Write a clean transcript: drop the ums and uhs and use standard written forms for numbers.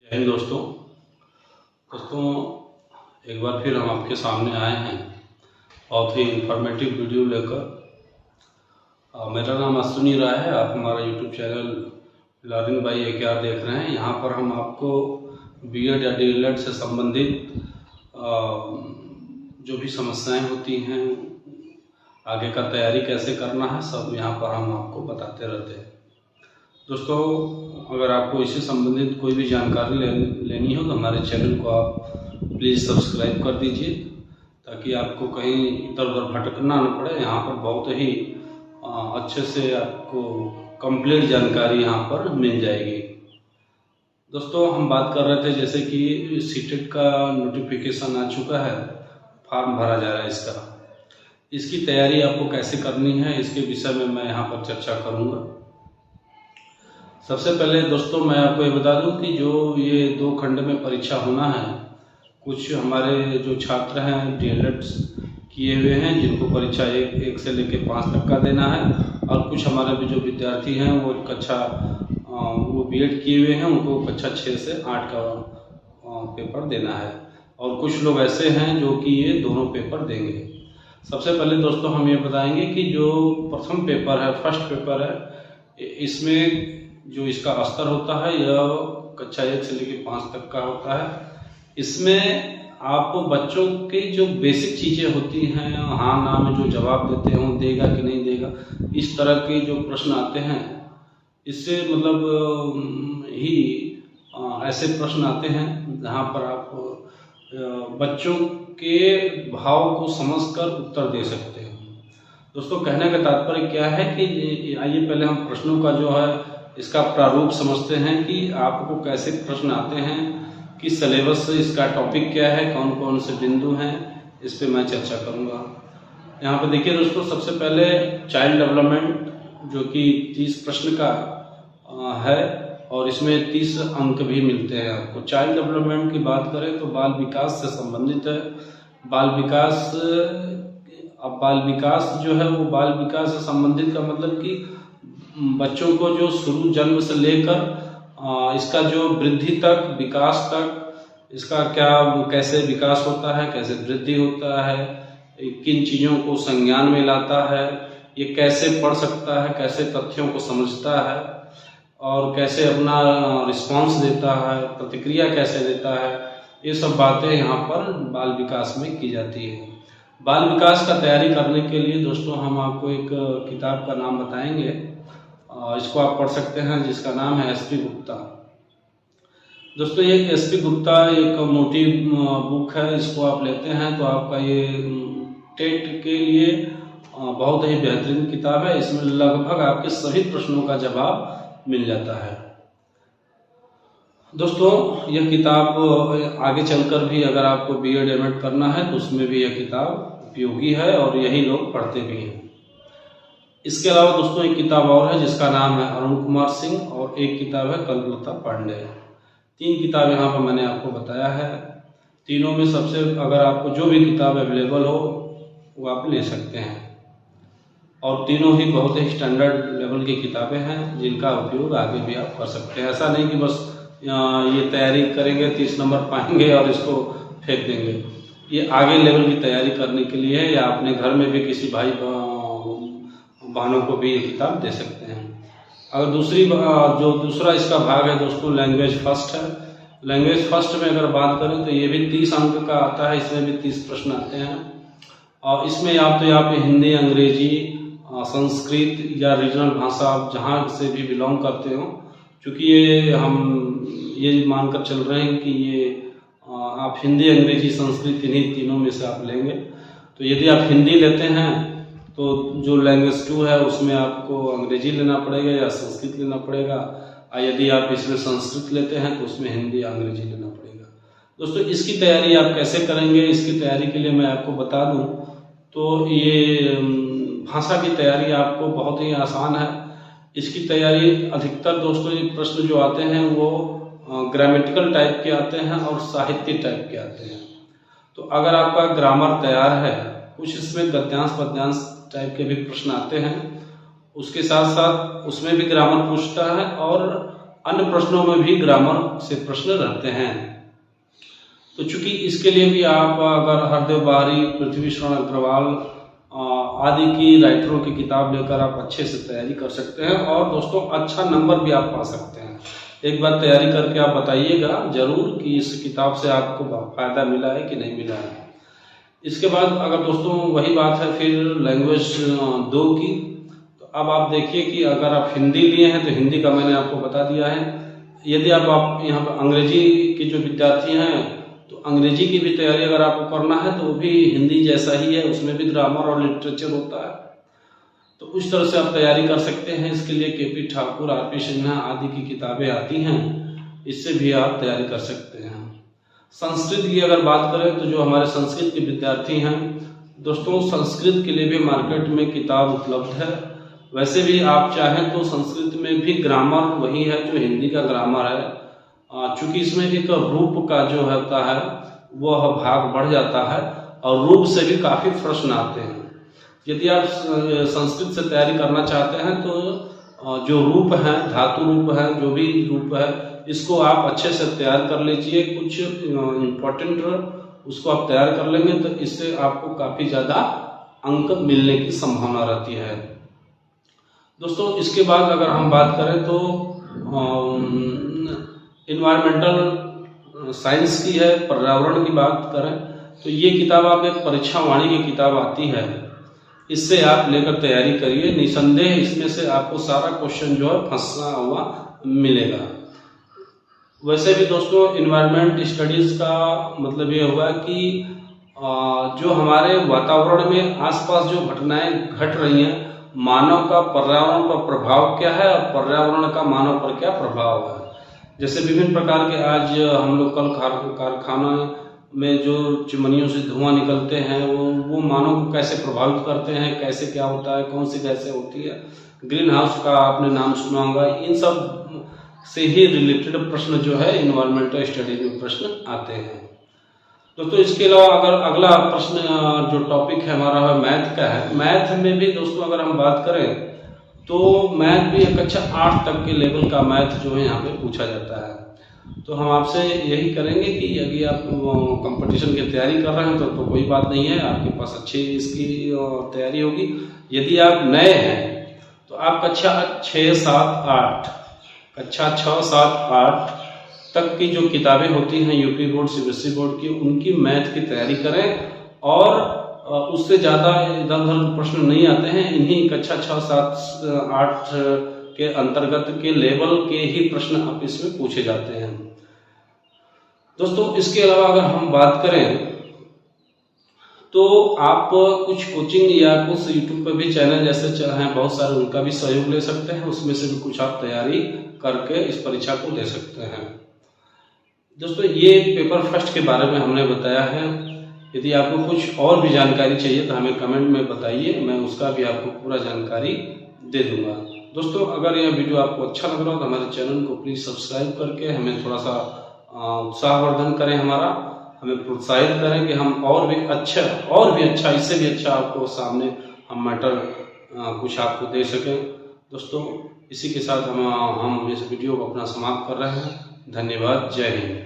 जय हिंद दोस्तों एक बार फिर हम आपके सामने आए हैं बहुत ही इंफॉर्मेटिव वीडियो लेकर। मेरा नाम अश्विनी राय है। आप हमारा YouTube channel learning by AKR देख रहे हैं। यहाँ पर हम आपको बीएड या डीएलएड से संबंधित जो भी समस्याएं होती हैं, आगे का तैयारी कैसे करना है, सब यहाँ पर हम आपको बताते रहते हैं। दोस्तों, अगर आपको इससे संबंधित कोई भी जानकारी लेनी हो तो हमारे चैनल को आप प्लीज़ सब्सक्राइब कर दीजिए, ताकि आपको कहीं इधर उधर भटकना न पड़े। यहाँ पर बहुत ही अच्छे से आपको कंप्लीट जानकारी यहाँ पर मिल जाएगी। दोस्तों, हम बात कर रहे थे जैसे कि सीटेट का नोटिफिकेशन आ चुका है, फॉर्म भरा जा रहा है इसकी तैयारी आपको कैसे करनी है, इसके विषय में मैं यहाँ पर चर्चा करूँगा। सबसे पहले दोस्तों मैं आपको ये बता दूं कि जो ये 2 खंड में परीक्षा होना है, कुछ हमारे जो छात्र हैं डीएलएड किए हुए हैं जिनको परीक्षा 1 से लेकर 5 तक का देना है, और कुछ हमारे भी जो विद्यार्थी हैं वो बीएड किए हुए हैं, उनको कक्षा 6 से 8 का पेपर देना है, और कुछ लोग ऐसे हैं जो कि ये दोनों पेपर देंगे। सबसे पहले दोस्तों हम ये बताएंगे कि जो प्रथम पेपर है, फर्स्ट पेपर है, इसमें जो इसका स्तर होता है यह कक्षा 1 से लेकर 5 तक का होता है। इसमें आप बच्चों की जो बेसिक चीज़ें होती हैं, हाँ ना में जो जवाब देते हैं, देगा कि नहीं देगा, इस तरह के जो प्रश्न आते हैं, इससे मतलब ऐसे प्रश्न आते हैं जहाँ पर आप बच्चों के भाव को समझकर उत्तर दे सकते हैं। दोस्तों, कहने का तात्पर्य क्या है कि आइए पहले हम प्रश्नों का जो है इसका प्रारूप समझते हैं कि आपको कैसे प्रश्न आते हैं, किस सिलेबस से, इसका टॉपिक क्या है, कौन कौन से बिंदु हैं, इस पे मैं चर्चा करूंगा। यहाँ पे देखिए दोस्तों, सबसे पहले चाइल्ड डेवलपमेंट जो कि 30 प्रश्न का है, और इसमें 30 अंक भी मिलते हैं आपको। चाइल्ड डेवलपमेंट की बात करें तो बाल विकास से संबंधित है। बाल विकास जो है वो बाल विकास से संबंधित का मतलब कि बच्चों को जो शुरू जन्म से लेकर इसका जो वृद्धि तक, विकास तक, इसका कैसे विकास होता है, कैसे वृद्धि होता है, किन चीज़ों को संज्ञान में लाता है, ये कैसे पढ़ सकता है, कैसे तथ्यों को समझता है, और कैसे अपना रिस्पांस देता है, प्रतिक्रिया कैसे देता है, ये सब बातें यहाँ पर बाल विकास में की जाती है। बाल विकास का तैयारी करने के लिए दोस्तों हम आपको एक किताब का नाम बताएंगे, इसको आप पढ़ सकते हैं, जिसका नाम है SP गुप्ता। दोस्तों, ये SP गुप्ता एक मोटी बुक है, इसको आप लेते हैं तो आपका ये टेट के लिए बहुत ही बेहतरीन किताब है। इसमें लगभग आपके सभी प्रश्नों का जवाब मिल जाता है। दोस्तों, यह किताब आगे चलकर भी अगर आपको बीएड एमएड करना है तो उसमें भी यह किताब उपयोगी है, और यही लोग पढ़ते भी हैं। इसके अलावा दोस्तों एक किताब और है जिसका नाम है अरुण कुमार सिंह, और एक किताब है कल्पलता पांडे। 3 किताब यहाँ पर मैंने आपको बताया है। तीनों में सबसे, अगर आपको जो भी किताब अवेलेबल हो वो आप ले सकते हैं, और तीनों ही बहुत ही स्टैंडर्ड लेवल की किताबें हैं जिनका उपयोग आगे भी आप कर सकते हैं। ऐसा नहीं कि बस ये तैयारी करेंगे 30 नंबर पाएंगे और इसको फेंक देंगे। ये आगे लेवल की तैयारी करने के लिए है, या अपने घर में भी किसी भाई बहनों को भी ये किताब दे सकते हैं। अगर जो दूसरा इसका भाग है दोस्तों, लैंग्वेज फर्स्ट है। लैंग्वेज फर्स्ट में अगर बात करें तो ये भी 30 अंक का आता है, इसमें भी 30 प्रश्न आते हैं, और इसमें आप तो यहाँ पे हिंदी, अंग्रेजी, संस्कृत या रीजनल भाषा आप जहाँ से भी बिलोंग करते हो, क्योंकि ये मानकर चल रहे हैं कि ये आप हिंदी, अंग्रेजी, संस्कृत इन्हीं तीनों में से आप लेंगे। तो यदि आप हिंदी लेते हैं तो जो लैंग्वेज 2 है उसमें आपको अंग्रेजी लेना पड़ेगा या संस्कृत लेना पड़ेगा, और यदि आप इसमें संस्कृत लेते हैं तो उसमें हिंदी या अंग्रेजी लेना पड़ेगा। दोस्तों, इसकी तैयारी आप कैसे करेंगे, इसकी तैयारी के लिए मैं आपको बता दूं तो ये भाषा की तैयारी आपको बहुत ही आसान है। इसकी तैयारी अधिकतर दोस्तों ये प्रश्न जो आते हैं वो ग्रामेटिकल टाइप के आते हैं और साहित्य टाइप के आते हैं। तो अगर आपका ग्रामर तैयार है, कुछ इसमें गद्यांश पद्यांश टाइप के भी प्रश्न आते हैं, उसके साथ साथ उसमें भी ग्रामर पूछता है, और अन्य प्रश्नों में भी ग्रामर से प्रश्न रहते हैं। तो चूंकि इसके लिए भी आप अगर हरदेव बाहरी, पृथ्वी शरण अग्रवाल आदि की राइटरों की किताब लेकर आप अच्छे से तैयारी कर सकते हैं और दोस्तों अच्छा नंबर भी आप पा सकते हैं। एक बार तैयारी करके आप बताइएगा जरूर कि इस किताब से आपको फायदा मिला है कि नहीं मिला है। इसके बाद अगर दोस्तों वही बात है फिर लैंग्वेज 2 की, तो अब आप देखिए कि अगर आप हिंदी लिए हैं तो हिंदी का मैंने आपको बता दिया है। यदि आप यहाँ पर अंग्रेजी के जो विद्यार्थी हैं तो अंग्रेजी की भी तैयारी अगर आपको करना है तो वो भी हिंदी जैसा ही है, उसमें भी ग्रामर और लिटरेचर होता है। तो उस तरह से आप तैयारी कर सकते हैं। इसके लिए केपी ठाकुर, आरपी सिन्हा आदि की किताबें आती हैं, इससे भी आप तैयारी कर सकते हैं। संस्कृत की अगर बात करें तो जो हमारे संस्कृत के विद्यार्थी हैं दोस्तों, संस्कृत के लिए भी मार्केट में किताब उपलब्ध है। वैसे भी आप चाहें तो संस्कृत में भी ग्रामर वही है जो हिंदी का ग्रामर है, चूंकि इसमें एक रूप का जो होता है वह भाग बढ़ जाता है और रूप से भी काफी प्रश्न आते हैं। यदि आप संस्कृत से तैयारी करना चाहते हैं तो जो रूप है, धातु रूप है, जो भी रूप है, इसको आप अच्छे से तैयार कर लीजिए। कुछ इम्पोर्टेंट उसको आप तैयार कर लेंगे तो इससे आपको काफी ज्यादा अंक मिलने की संभावना रहती है। दोस्तों इसके बाद अगर हम बात करें तो इन्वायरमेंटल साइंस की है, पर्यावरण की बात करें तो ये किताब आप एक परीक्षा वाणी की किताब आती है, इससे आप लेकर तैयारी करिए। निसंदेह इसमें से आपको सारा क्वेश्चन जो है फंसा हुआ मिलेगा। वैसे भी दोस्तों इन्वायरमेंट स्टडीज का मतलब ये हुआ कि जो हमारे वातावरण में आसपास जो घटनाएं घट रही हैं, मानव का पर्यावरण पर प्रभाव क्या है और पर्यावरण का मानव पर क्या प्रभाव है। जैसे विभिन्न प्रकार के आज हम लोग कल कारखाना में जो चिमनियों से धुआं निकलते हैं वो मानव को कैसे प्रभावित करते हैं, कैसे क्या होता है, कौन सी गैसें होती है। ग्रीन हाउस का आपने नाम सुना होगा। इन सब से ही रिलेटेड प्रश्न जो है इन्वायरमेंटल स्टडी में प्रश्न आते हैं। दोस्तों इसके अलावा अगर अगला प्रश्न जो टॉपिक है हमारा मैथ का है, मैथ में भी दोस्तों अगर हम बात करें तो मैथ भी कक्षा 8 तक के लेवल का मैथ जो है यहाँ पे पूछा जाता है। तो हम आपसे यही करेंगे कि यदि आप कंपटीशन की तैयारी कर रहे हैं तो कोई बात नहीं है, आपके पास अच्छी इसकी तैयारी होगी। यदि आप नए हैं तो आप कक्षा 6, 7, 8 कक्षा 6, 7, 8 तक की जो किताबें होती हैं यूपी बोर्ड, सीबीएसई बोर्ड की, उनकी मैथ की तैयारी करें और उससे ज़्यादा इधर उधर प्रश्न नहीं आते हैं। इन्हीं कक्षा 6, 7, 8 के अंतर्गत के लेवल के ही प्रश्न आप इसमें पूछे जाते हैं। दोस्तों इसके अलावा अगर हम बात करें तो आप कुछ कोचिंग या कुछ यूट्यूब पर भी चैनल जैसे हैं बहुत सारे, उनका भी सहयोग ले सकते हैं। उसमें से भी कुछ आप तैयारी करके इस परीक्षा को दे सकते हैं। दोस्तों ये पेपर फर्स्ट के बारे में हमने बताया है। यदि आपको कुछ और भी जानकारी चाहिए तो हमें कमेंट में बताइए, मैं उसका भी आपको पूरा जानकारी दे दूंगा। दोस्तों अगर यह वीडियो आपको अच्छा लग रहा हो तो हमारे चैनल को प्लीज़ सब्सक्राइब करके हमें थोड़ा सा उत्साहवर्धन करें, हमें प्रोत्साहित करें कि हम और भी अच्छा इससे भी अच्छा आपको सामने हम मैटर कुछ आपको दे सकें। दोस्तों इसी के साथ हम इस वीडियो को अपना समाप्त कर रहे हैं। धन्यवाद। जय हिंद।